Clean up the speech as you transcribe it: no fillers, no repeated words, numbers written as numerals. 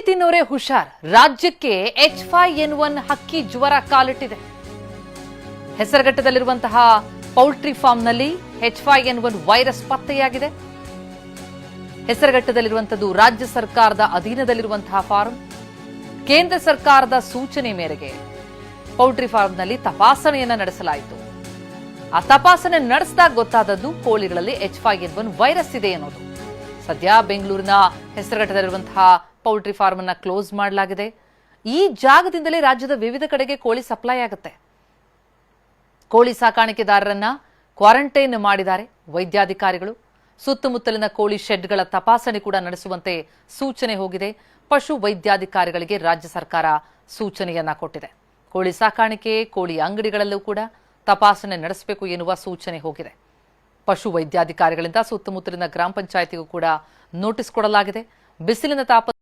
ತಿನ್ನೋರೆ ಹುಷಾರ್, ರಾಜ್ಯಕ್ಕೆ H5N1 ಹಕ್ಕಿ ಜ್ವರ ಕಾಲಿಟ್ಟಿದೆ. ಹೆಸರಘಟ್ಟದಲ್ಲಿರುವಂತಹ ಪೌಲ್ಟ್ರಿ ಫಾರ್ಮ್ನಲ್ಲಿ H5N1 ವೈರಸ್ ಪತ್ತೆಯಾಗಿದೆ. ಹೆಸರಘಟ್ಟದಲ್ಲಿರುವಂತದ್ದು ರಾಜ್ಯ ಸರ್ಕಾರದ ಅಧೀನದಲ್ಲಿರುವಂತಹ ಫಾರ್ಮ್. ಕೇಂದ್ರ ಸರ್ಕಾರದ ಸೂಚನೆ ಮೇರೆಗೆ ಪೌಲ್ಟ್ರಿ ಫಾರ್ಮ್ನಲ್ಲಿ ತಪಾಸಣೆಯನ್ನ ನಡೆಸಲಾಯಿತು. ಆ ತಪಾಸಣೆ ನಡೆಸಿದಾಗ ಗೊತ್ತಾದದ್ದು ಕೋಳಿಗಳಲ್ಲಿ H5N1 ವೈರಸ್ ಇದೆ ಅನ್ನೋದು. ಸದ್ಯ ಬೆಂಗಳೂರಿನ ಹೆಸರಘಟ್ಟದಲ್ಲಿರುವಂತಹ ಪೌಲ್ಟ್ರಿ ಫಾರ್ಮ್ ಅನ್ನ ಕ್ಲೋಸ್ ಮಾಡಲಾಗಿದೆ. ಈ ಜಾಗದಿಂದಲೇ ರಾಜ್ಯದ ವಿವಿಧ ಕಡೆಗೆ ಕೋಳಿ ಸಪ್ಲೈ ಆಗುತ್ತೆ. ಕೋಳಿ ಸಾಕಾಣಿಕೆದಾರರನ್ನ ಕ್ವಾರಂಟೈನ್ ಮಾಡಿದ್ದಾರೆ ವೈದ್ಯಾಧಿಕಾರಿಗಳು. ಸುತ್ತಮುತ್ತಲಿನ ಕೋಳಿ ಶೆಡ್ಗಳ ತಪಾಸಣೆ ಕೂಡ ನಡೆಸುವಂತೆ ಸೂಚನೆ ಹೋಗಿದೆ. ಪಶು ವೈದ್ಯಾಧಿಕಾರಿಗಳಿಗೆ ರಾಜ್ಯ ಸರ್ಕಾರ ಸೂಚನೆಯನ್ನ ಕೊಟ್ಟಿದೆ. ಕೋಳಿ ಸಾಕಾಣಿಕೆ, ಕೋಳಿ ಅಂಗಡಿಗಳಲ್ಲೂ ಕೂಡ ತಪಾಸಣೆ ನಡೆಸಬೇಕು ಎನ್ನುವ ಸೂಚನೆ ಹೋಗಿದೆ. ಪಶು ವೈದ್ಯಾಧಿಕಾರಿಗಳಿಂದ ಸುತ್ತಮುತ್ತಲಿನ ಗ್ರಾಮ ಪಂಚಾಯಿತಿಗೂ ಕೂಡ ನೋಟಿಸ್ ಕೊಡಲಾಗಿದೆ. ಬಿಸಿಲಿನ ತಾಪ